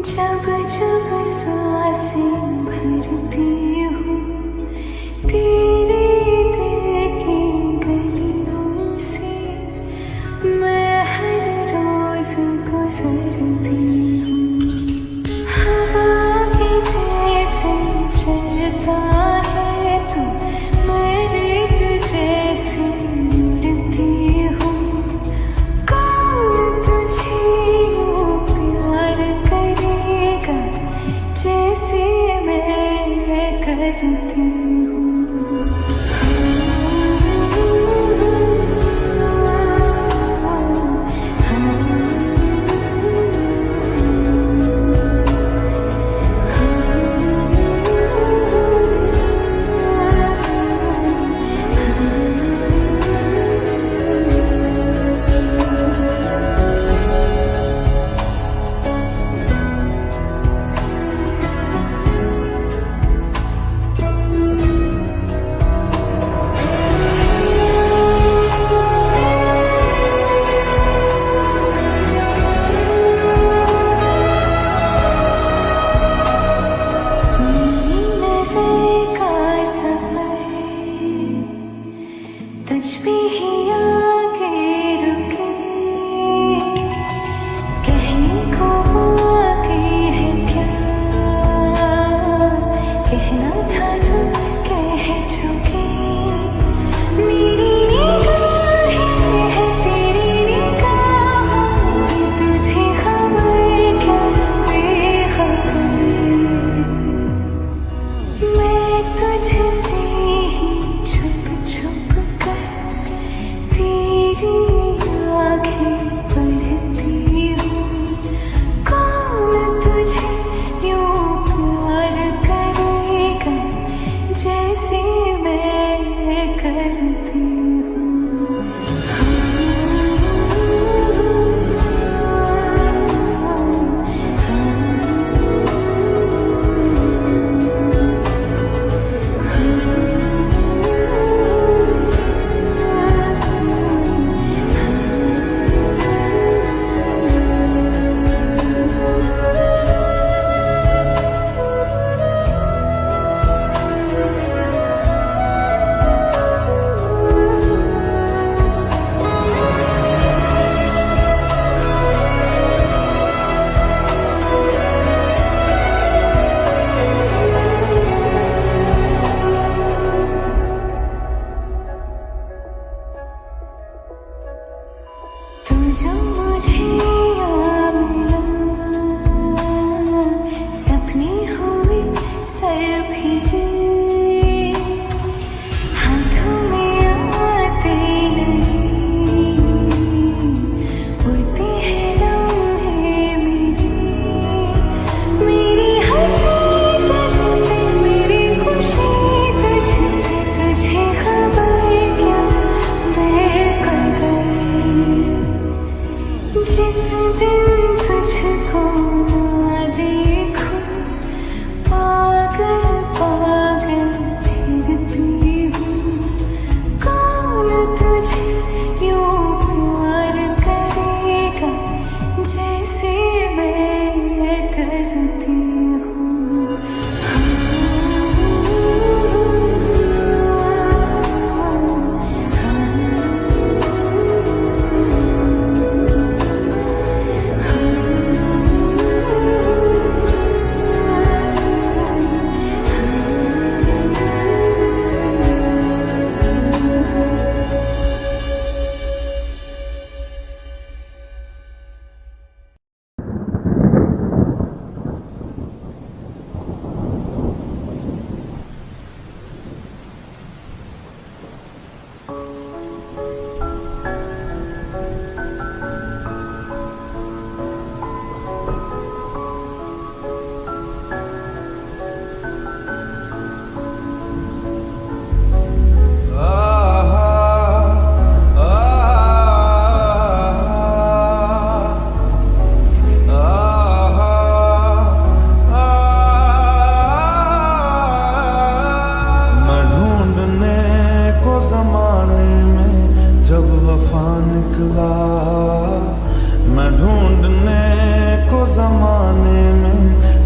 जब जब सांसें भरती हूँ तेरे दिल की गलियों से, मैं हर रोज गुजरती हूँ। हवा के जैसे चलता है तू, मैं रेत जैसे उड़ती हूँ। कौन तुझे यूं प्यार करेगा जैसे मैं करती हूँ।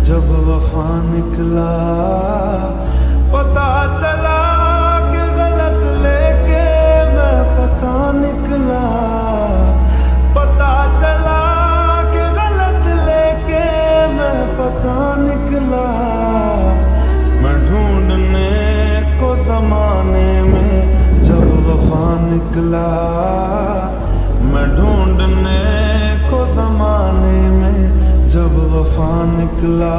जब वफा निकला, पता चला कि गलत लेके मैं पता निकला, पता चला कि गलत लेके मैं पता निकला। मैं ढूंढने को जमाने में जब वफा निकला, मैं ढूंढने को जमाने में जब वफा निकला।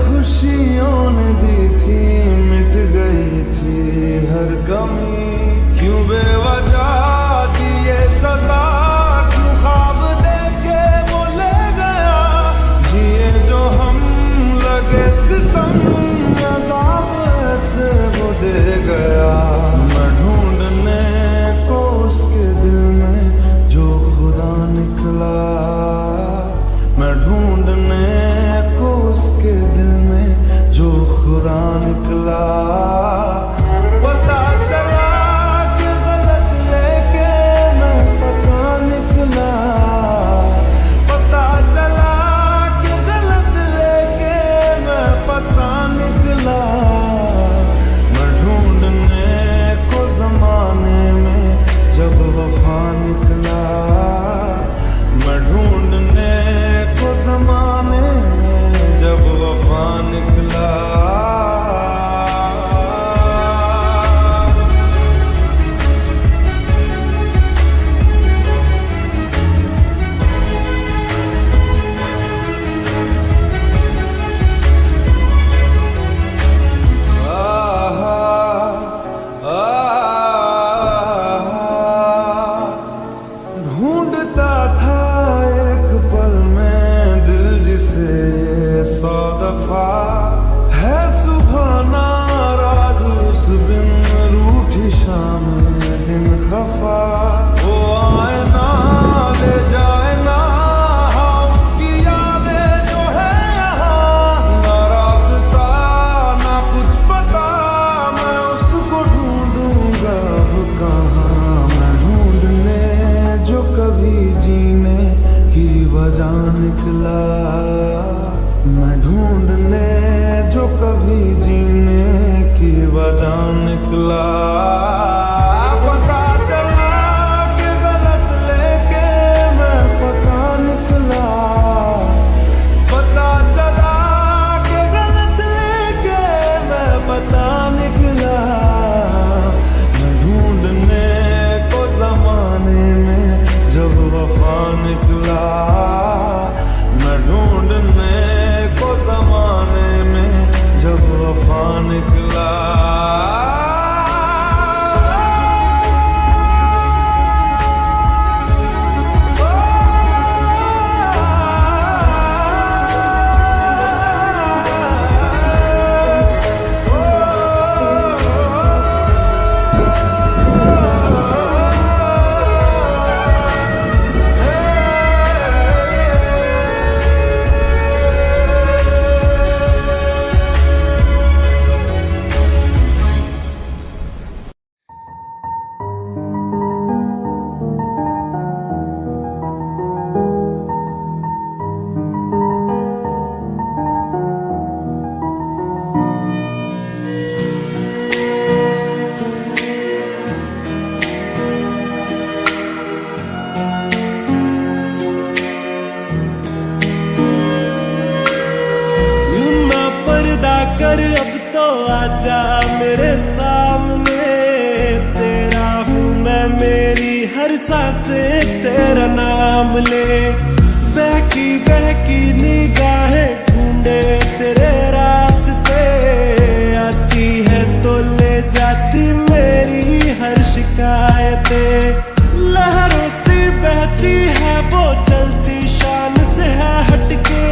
खुशियों ने दी थी, मिट गई थी हर गमी। क्यों बेवजह दिए सजा, क्यों ख्वाब देके वो ले गया। जिए जो हम लगे सितम, अज़ाब ऐसे वो दे गया। मैं ढूंढने को उसके दिल में जो खुदा निकला, मैं ढूंढने को उसके दिल में जो खुदा निकला। पता चला कि गलत लेके मैं पता निकला, पता चला कि गलत लेके मैं पता निकला। मैं ढूंढने को जमाने में जब वफा निकला, मैं ढूंढने को जमाने में जब वफा निकला। ढूंढता था एक पल में दिल जिसे 100 दफा, है सुबह नाराज उस बिन रूठी शाम दिन खफा। वो आए ना ले जाए ना, हाँ उसकी यादें जो है यहाँ। ना रास्ता ना कुछ पता, मैं उसको ढूंढूंगा अब कहाँ। मैं ढूंढने जो कभी जीने की वजह निकला, मैं ढूंढने जो कभी जीने की वजह निकला। पता चला हर सांसें तेरा नाम ले। बहकी बहकी निगाहें ढूंढे तेरे रास्ते, आती है तो ले जाती मेरी हर शिकायतें। लहरों से बहती है वो चलती शान से है हटके,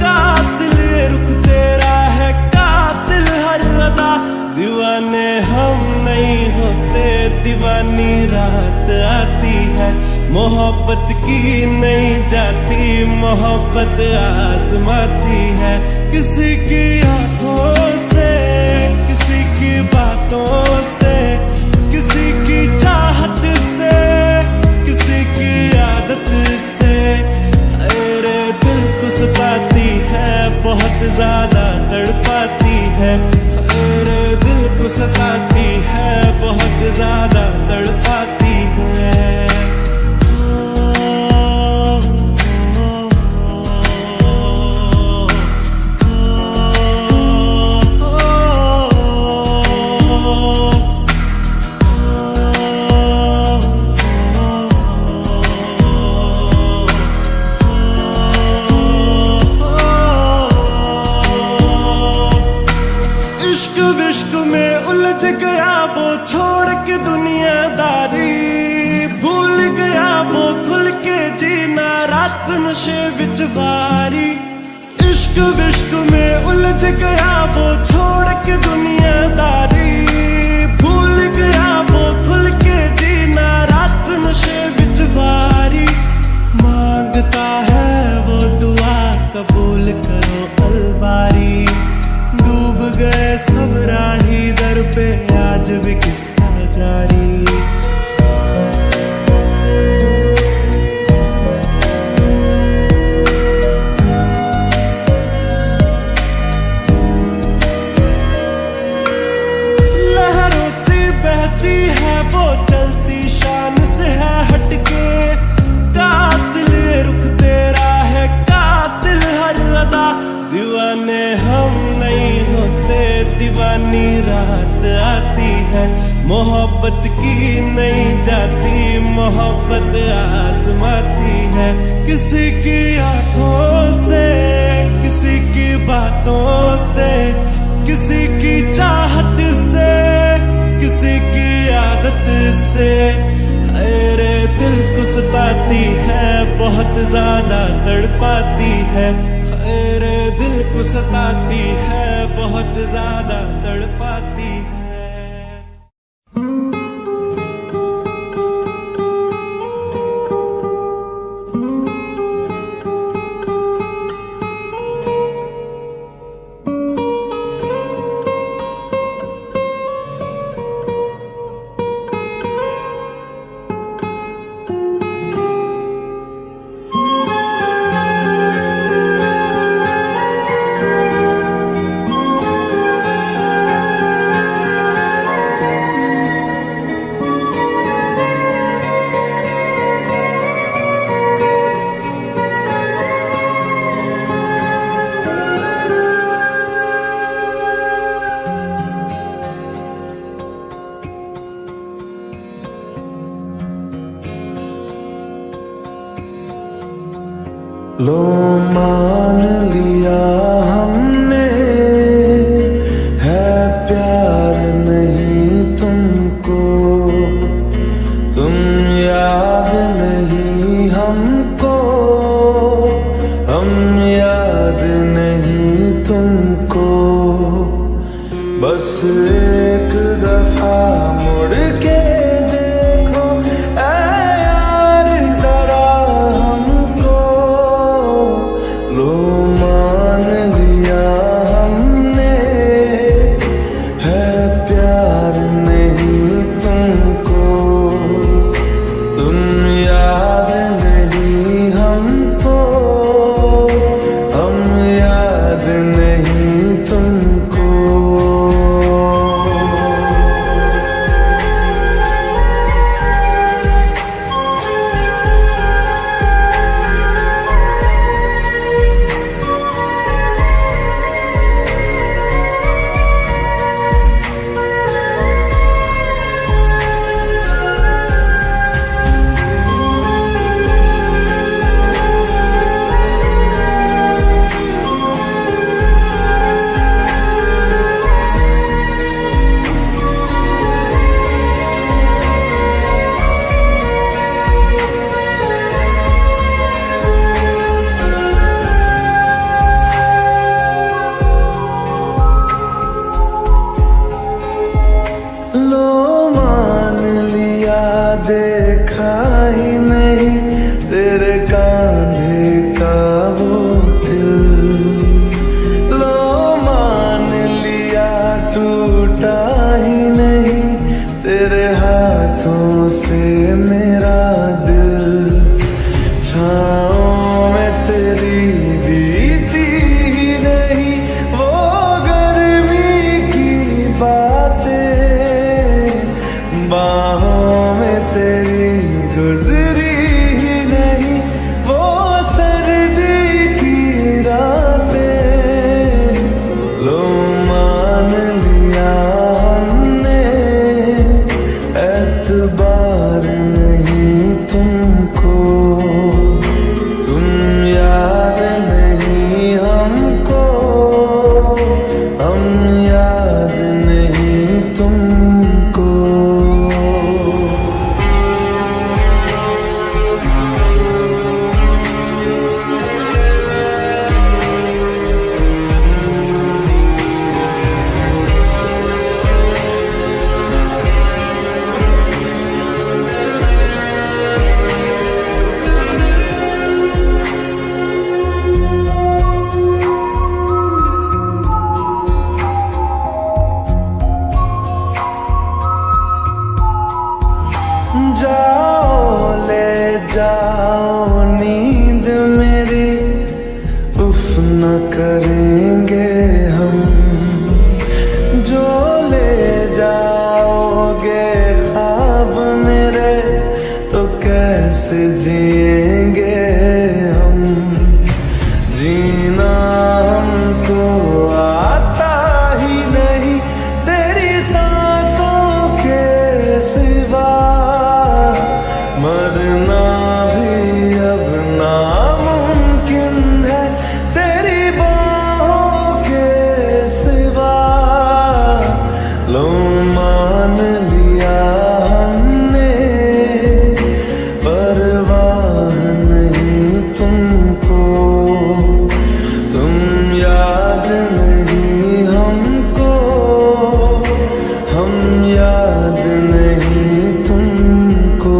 कातिल ये रुख तेरा है कातिल हर अदा। दीवाने हम नहीं होते, दीवानी रात आती है। मोहब्बत की नहीं जाती, मोहब्बत आजमाती है। किसी की आंखों से, किसी की बातों से, किसी की चाहत से, किसी की आदत से। अरे दिल को सताती है, बहुत ज्यादा तड़पाती है। अरे दिल को सताती है, बहुत ज्यादा तड़पाती है। इश्क विश्क में उलझ गया वो छोड़ के दुनियादारी, भूल गया वो खुल के जीना रात नशे विच वारी। इश्क विश्क में उलझ गया वो छोड़ के दुनियादारी, भूल गया वो खुल के जीना रात नशे विच वारी। मांगता है वो दुआ कबूल करो अलबारी, डूब गए सब राही दर पे आज भी किस्सा जारी। लहरों से बहती है वो चलती शान से है हटके, कातिल ये रुख तेरा है कातिल हर अदा। दीवाने हम नहीं होते, दीवानी रात आती है। मोहब्बत की नहीं जाती, मोहब्बत आजमाती है। किसी की आंखों से, किसी की बातों से, किसी की चाहत से, किसी की आदत से। अरे दिल को सताती है, बहुत ज्यादा तड़पाती है। अरे दिल को सताती है, बहुत ज्यादा तड़पाती है। लो मान लिया हमने है प्यार नहीं तुमको, तुम याद नहीं हमको, हम याद नहीं तुमको। बस एक दफा मुड़ के देखो ऐ यार जरा हमको। लो मान लिया हमने है प्यार नहीं तुमको, तुम याद नहीं हमको, हम याद नहीं तुमको। देखा ही नहीं तेरे कांधे का वो दिल। लो मान लिया टूटा ही नहीं तेरे हाथों से मेरा दिल। छाँव में तेरी बीती ही नहीं वो गर्मी की बातें। बाहों में तेरी गुजरी ही नहीं वो सर्दी की रातें। लो मान लिया हमने एतबार नहीं तुमको। तुम याद नहीं हमको, हम याद नहीं तुमको। जाओ ले जाओ नींद मेरी, उफ न करेंगे हम। जो ले जाओगे ख्वाब मेरे तो कैसे जिएंगे हम। जीना हमको आता ही नहीं तेरी सांसों के सिवा। मरना भी अब नामुमकिन है तेरी बाहों के सिवा। लो मान लिया हमने परवाह नहीं तुमको। तुम याद नहीं हमको, हम याद नहीं तुमको।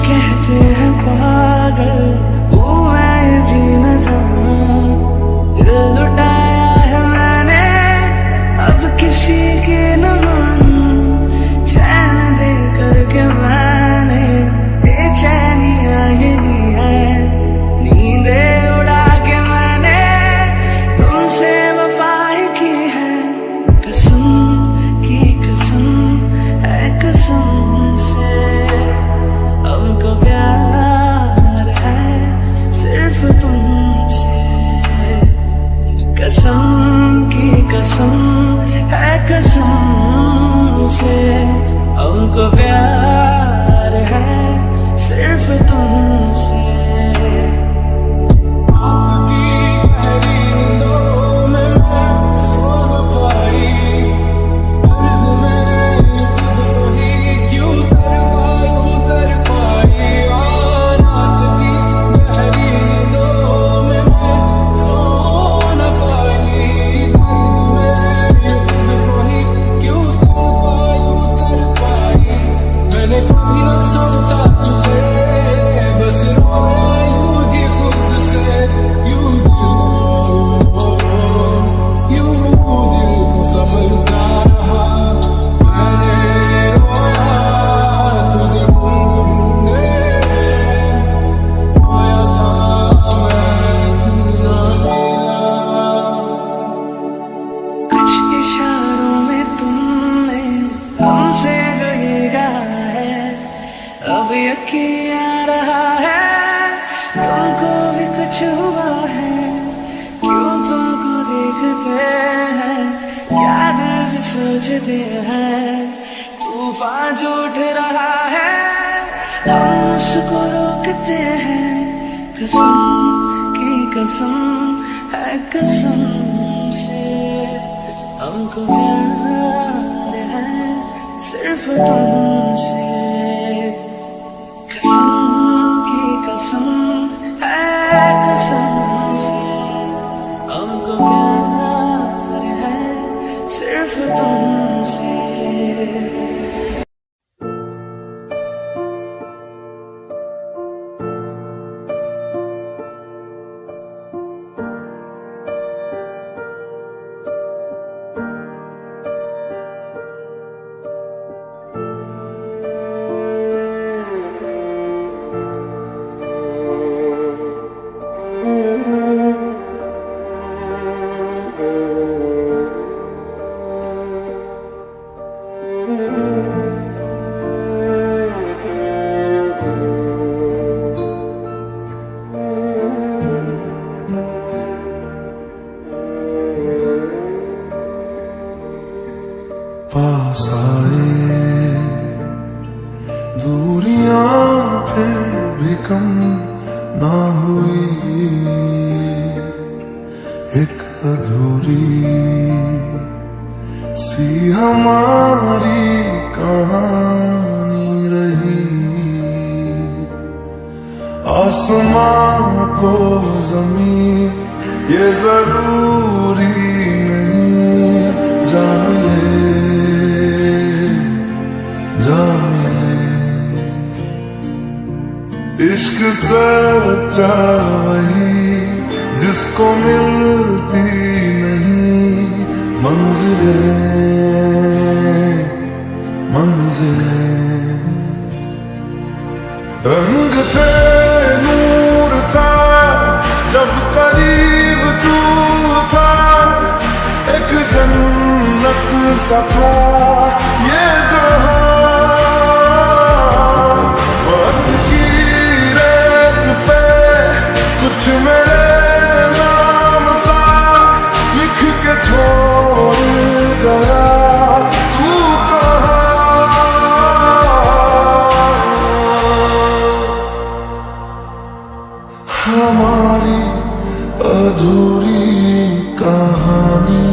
कहते हैं पागल वो मैं भी न जाऊं। दिल लुटाया है मैंने अब किसी की न मानूं। चैन दे करके मैंने बेचैनियां ये ली है। नींदे उड़ा के मैंने तुमसे वफा ही की है। कसम की कसम है कसम से हमको प्यार है सिर्फ तुमसे। कसम की कसम है कसम से हमको प्यार है सिर्फ तुमसे। गरजते हैं, तूफान जो उठ रहा है, हम उसको रोकते हैं। कसम की कसम है कसम से, हमको प्यार है सिर्फ तुमसे। कसम की कसम है कसम से, हमको प्यार है सिर्फ तुमसे। पास आए दूरियां फिर भी कम ना हुई, एक अधूरी सी हमारी कहानी रही। आसमां को जमीन ये जरूरी नहीं, जा मिले जा मिले। इश्क सच्चा वही जिसको मिलती नहीं मंजिलें मंजिलें। रंग थे नूर था जब करीब तू था, एक जन्नत सा था ये जहां। वक्त की रेत पे कुछ मेरे नाम सा लिख के छोड़ गया तू कहाँ। हमारी अधूरी कहानी,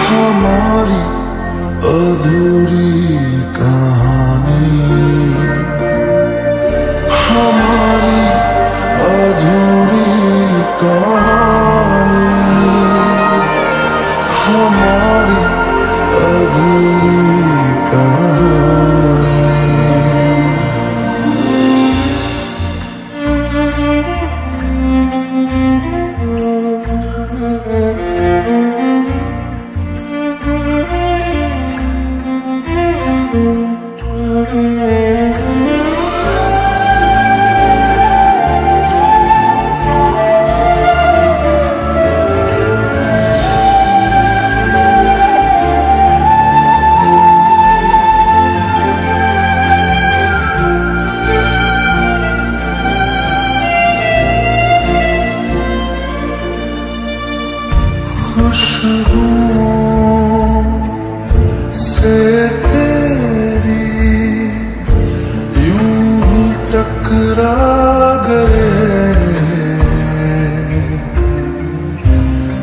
हमारी अधूरी कहानी, हमारी अधूरी कहानी, हमारी अधूरी कहानी। खुशबुओं से तेरी यूं ही टकरा गए,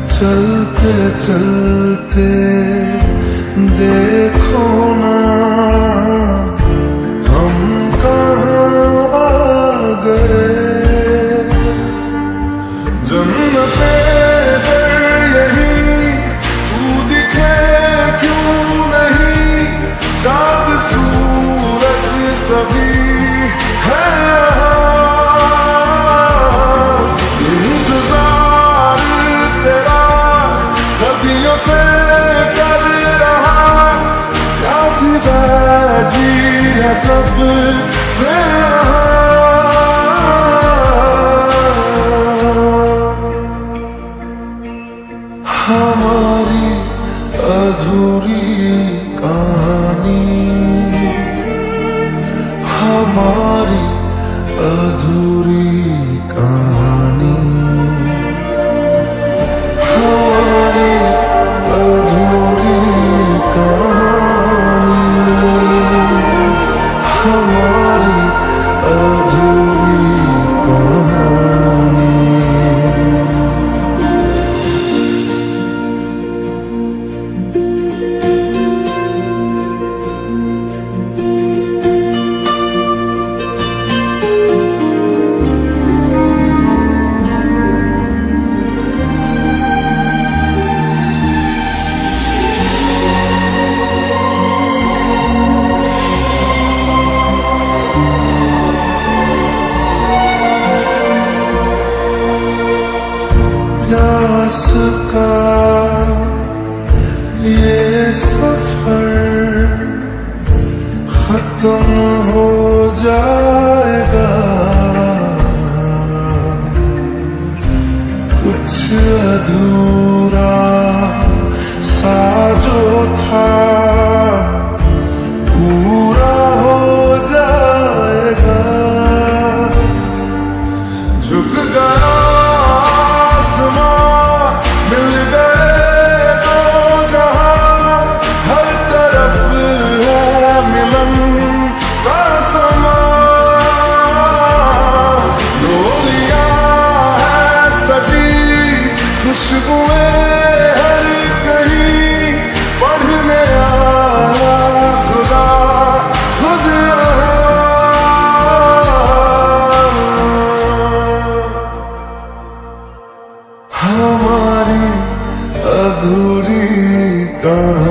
चलते चलते देखो ना हम कहाँ आ गए। जन्नते सभी है इंतजार तेरा सदियों से कर रहा, प्यासी बैठी है कब से। हमारी अधूरी कहानी, हमारी अधूरी कहानी, हमारी अधूरी पास का ये सफर खत्म हो जाएगा, कुछ अधूरा सा जो था पूरा हो जाएगा। झुक गया आसमां, मिल गए दो जहां, हर तरफ है मिलन का समा। डोलियां है सजी, खुशबुएं हर कहीं, पढ़ने आया खुदा खुद हमारी अधूरी कहानी।